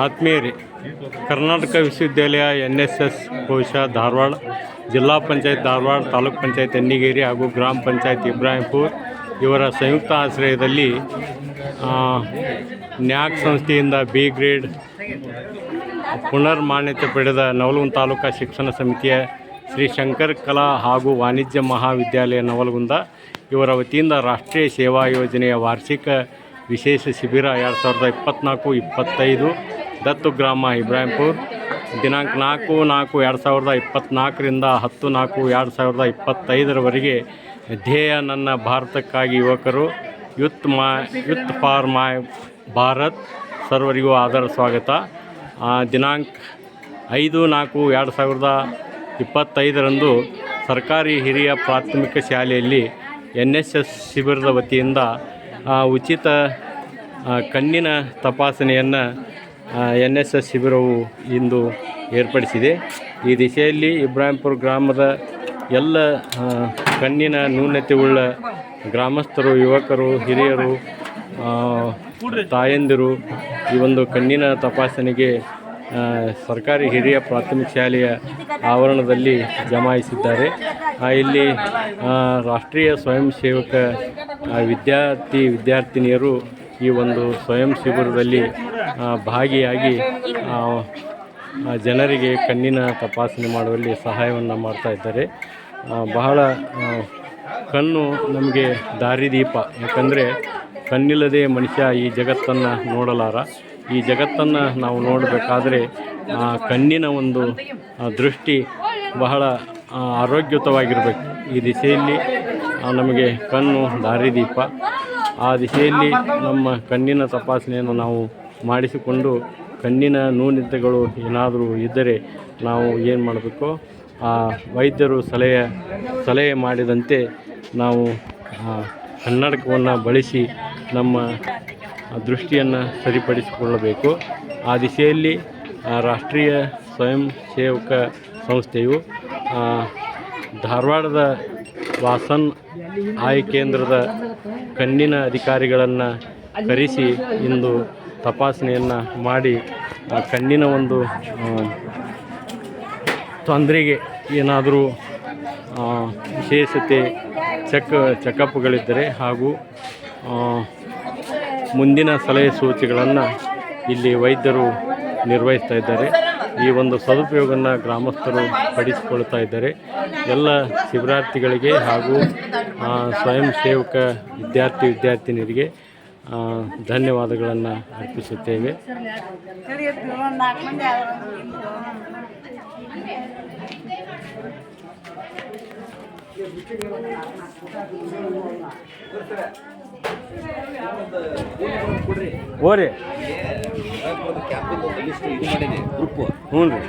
ಆತ್ಮೀಯರೇ, ಕರ್ನಾಟಕ ವಿಶ್ವವಿದ್ಯಾಲಯ NSS ಕೋಶ ಧಾರವಾಡ, ಜಿಲ್ಲಾ ಪಂಚಾಯತ್ ಧಾರವಾಡ, ತಾಲೂಕ್ ಪಂಚಾಯತ್ ಎಣ್ಣಿಗೇರಿ ಹಾಗೂ ಗ್ರಾಮ ಪಂಚಾಯತ್ ಇಬ್ರಾಹಿಂಪುರ ಇವರ ಸಂಯುಕ್ತ ಆಶ್ರಯದಲ್ಲಿ ನ್ಯಾಕ್ ಸಂಸ್ಥೆಯಿಂದ B ಗ್ರೇಡ್ ಪುನರ್ ಮಾನ್ಯತೆ ಪಡೆದ ನವಲಗುಂದ ತಾಲೂಕಾ ಶಿಕ್ಷಣ ಸಮಿತಿಯ ಶ್ರೀ ಶಂಕರ್ ಕಲಾ ಹಾಗೂ ವಾಣಿಜ್ಯ ಮಹಾವಿದ್ಯಾಲಯ ನವಲಗುಂದ ಇವರ ವತಿಯಿಂದ ರಾಷ್ಟ್ರೀಯ ಸೇವಾ ಯೋಜನೆಯ ವಾರ್ಷಿಕ ವಿಶೇಷ ಶಿಬಿರ 2024-25 ದತ್ತು ಗ್ರಾಮ ಇಬ್ರಾಹಿಂಪುರ ದಿನಾಂಕ 4/4/2024ರಿಂದ 10/4/2025ರವರೆಗೆ ಧ್ಯೇಯ ನನ್ನ ಭಾರತಕ್ಕಾಗಿ ಯುವಕರು ಯೂತ್ ಫಾರ್ ಮೈ ಭಾರತ್ ಸರ್ವರಿಗೂ ಆದರ ಸ್ವಾಗತ. ದಿನಾಂಕ 5/4/2025ರಂದು ಸರ್ಕಾರಿ ಹಿರಿಯ ಪ್ರಾಥಮಿಕ ಶಾಲೆಯಲ್ಲಿ NSS ಶಿಬಿರದ ವತಿಯಿಂದ ಉಚಿತ ಕಣ್ಣಿನ ತಪಾಸಣೆಯನ್ನು NSS ಶಿಬಿರವು ಇಂದು ಏರ್ಪಡಿಸಿದೆ. ಈ ದಿಶೆಯಲ್ಲಿ ಇಬ್ರಾಹಿಂಪುರ ಗ್ರಾಮದ ಎಲ್ಲ ಕಣ್ಣಿನ ನ್ಯೂನತೆ ಉಳ್ಳ ಗ್ರಾಮಸ್ಥರು, ಯುವಕರು, ಹಿರಿಯರು, ತಾಯಂದಿರು ಈ ಒಂದು ಕಣ್ಣಿನ ತಪಾಸಣೆಗೆ ಸರ್ಕಾರಿ ಹಿರಿಯ ಪ್ರಾಥಮಿಕ ಶಾಲೆಯ ಆವರಣದಲ್ಲಿ ಜಮಾಯಿಸಿದ್ದಾರೆ. ಇಲ್ಲಿ ರಾಷ್ಟ್ರೀಯ ಸ್ವಯಂ ಸೇವಕ ವಿದ್ಯಾರ್ಥಿನಿಯರು ಈ ಒಂದು ಸ್ವಯಂ ಶಿಬಿರದಲ್ಲಿ ಭಾಗಿಯಾಗಿ ಜನರಿಗೆ ಕಣ್ಣಿನ ತಪಾಸಣೆ ಮಾಡುವಲ್ಲಿ ಸಹಾಯವನ್ನು ಮಾಡ್ತಾಯಿದ್ದಾರೆ. ಬಹಳ ಕಣ್ಣು ನಮಗೆ ದಾರಿದೀಪ. ಯಾಕಂದರೆ ಕಣ್ಣಿಲ್ಲದೆ ಮನುಷ್ಯ ಈ ಜಗತ್ತನ್ನು ನೋಡಲಾರ. ಈ ಜಗತ್ತನ್ನು ನಾವು ನೋಡಬೇಕಾದ್ರೆ ಕಣ್ಣಿನ ಒಂದು ದೃಷ್ಟಿ ಬಹಳ ಆರೋಗ್ಯಯುತವಾಗಿರಬೇಕು. ಈ ದಿಶೆಯಲ್ಲಿ ನಮಗೆ ಕಣ್ಣು ದಾರಿದೀಪ. ಆ ದಿಶೆಯಲ್ಲಿ ನಮ್ಮ ಕಣ್ಣಿನ ತಪಾಸಣೆಯನ್ನು ನಾವು ಮಾಡಿಸಿಕೊಂಡು ಕಣ್ಣಿನ ನ್ಯೂನತೆಗಳು ಏನಾದರೂ ಇದ್ದರೆ ನಾವು ಏನು ಮಾಡಬೇಕು, ವೈದ್ಯರು ಸಲಹೆ ಮಾಡಿದಂತೆ ನಾವು ಕನ್ನಡಕವನ್ನು ಬಳಸಿ ನಮ್ಮ ದೃಷ್ಟಿಯನ್ನು ಸರಿಪಡಿಸಿಕೊಳ್ಳಬೇಕು. ಆ ದಿಶೆಯಲ್ಲಿ ರಾಷ್ಟ್ರೀಯ ಸ್ವಯಂ ಸೇವಕ ಸಂಸ್ಥೆಯು ಧಾರವಾಡದ ವಾಸನ್ ಆಯ್ ಕೇಂದ್ರದ ಕಣ್ಣಿನ ಅಧಿಕಾರಿಗಳನ್ನು ಕರೆಸಿ ಇಂದು ತಪಾಸಣೆಯನ್ನು ಮಾಡಿ ಕಣ್ಣಿನ ಒಂದು ತೊಂದರೆಗೆ ಏನಾದರೂ ವಿಶೇಷತೆ ಚೆಕಪ್ಗಳಿದ್ದರೆ ಹಾಗೂ ಮುಂದಿನ ಸಲಹೆ ಸೂಚನೆಗಳನ್ನು ಇಲ್ಲಿ ವೈದ್ಯರು ನಿರ್ವಹಿಸ್ತಾ ಇದ್ದಾರೆ. ಈ ಒಂದು ಸದುಪಯೋಗವನ್ನು ಗ್ರಾಮಸ್ಥರು ಪಡಿಸಿಕೊಳ್ತಾ ಇದ್ದಾರೆ. ಎಲ್ಲ ಶಿಬಿರಾರ್ಥಿಗಳಿಗೆ ಹಾಗೂ ಸ್ವಯಂ ಸೇವಕ ವಿದ್ಯಾರ್ಥಿನಿಯರಿಗೆ ಧನ್ಯವಾದಗಳನ್ನು ಅರ್ಪಿಸುತ್ತೇವೆ. ಓರಿ ಹ್ಞೂ ರೀ.